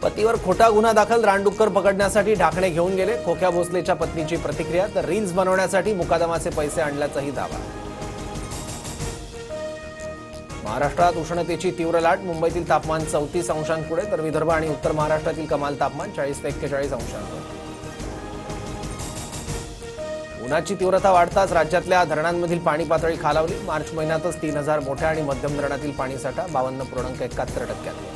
पतीवर खोटा गुन्हा दाखल, रानडुक्कर पकडण्यासाठी ढाकणे घेऊन गेले. खोक्या भोसलेच्या पत्नीची प्रतिक्रिया. तर रील्स बनवण्यासाठी मुकादमाचे पैसे आणल्याचाही दावा. महाराष्ट्रात उष्णतेची तीव्र लाट. मुंबईतील तापमान 34 अंशांपुढे, तर विदर्भ आणि उत्तर महाराष्ट्रातील कमाल तापमान 40 ते 41 अंशांवर. उन्हाची तीव्रता वाढताच राज्यातल्या धरणांमधील पाणी पातळी खालावली. मार्च महिन्यातच 3000 मोठ्या आणि मध्यम धरणातील पाणीसाठा 52.71%.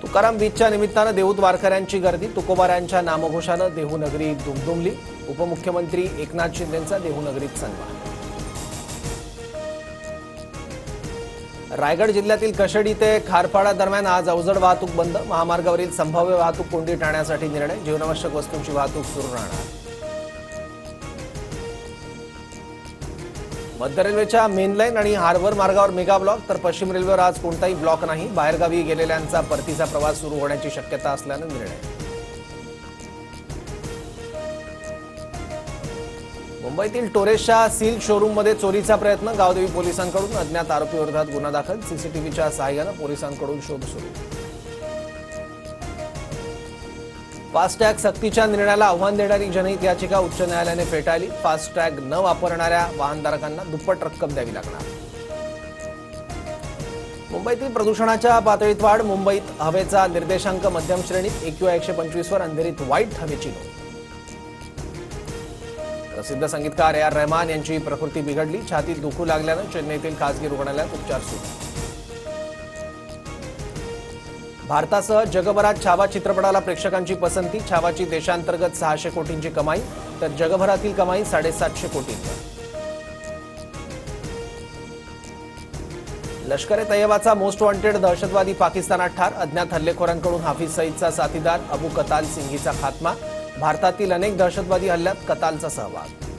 तुकाराम बीचच्या निमित्तानं देहूत वारकऱ्यांची गर्दी. तुकोबाऱ्यांच्या नामघोषानं देहू नगरी दुमदुमली. उपमुख्यमंत्री एकनाथ शिंदेंचा देहू नगरीत सन्मान. रायगड जिल्ह्यातील कशेडी ते खारपाडा दरम्यान आज अवजड वाहतूक बंद. महामार्गावरील संभाव्य वाहतूक कोंडी टाळण्यासाठी निर्णय. जीवनावश्यक वस्तूंची वाहतूक सुरू राहणार. मध्य रेल्वेच्या मेन लाईन आणि हार्बर मार्गावर मेगा ब्लॉक, तर पश्चिम रेल्वेवर आज कोणताही ब्लॉक नाही. बाहेरगावी गेलेल्यांचा परतीचा प्रवास सुरू होण्याची शक्यता असल्यानं निर्णय. मुंबईतील टोरेसच्या सील शोरूममध्ये चोरीचा प्रयत्न. गावदेवी पोलिसांकडून अज्ञात आरोपीविरोधात गुन्हा दाखल. सीसीटीव्हीच्या सहाय्यानं पोलिसांकडून शोध सुरू. फास्टॅग सक्तीच्या निर्णयाला आव्हान देणारी जनहित याचिका उच्च न्यायालयाने फेटाळली. फास्टॅग न वापरणाऱ्या वाहनधारकांना दुप्पट रक्कम द्यावी लागणार. मुंबईतील प्रदूषणाच्या पातळीत वाढ. मुंबईत हवेचा निर्देशांक मध्यम श्रेणीत. AQI 125 वर. अंधेरीत वाईट हवेची नोंद. प्रसिद्ध संगीतकार AR रहमान यांची प्रकृती बिघडली. छातीत दुखू लागल्यानं चेन्नईतील खासगी रुग्णालयात उपचार सुरू. भारतासह जगभरात छावा चित्रपटाला प्रेक्षकांची पसंती. छावाची देशांतर्गत 600 कोटींची कमाई, तर जगभरातील कमाई 750 कोटींवर. लष्कर ए तैयबाचा मोस्ट वॉन्टेड दहशतवादी पाकिस्तानात ठार. अज्ञात हल्लेखोरांकडून हाफिज सईदचा साथीदार अबू कताल सिंघीचा खात्मा. भारतातील अनेक दहशतवादी हल्ल्यात कतालचा सहभाग.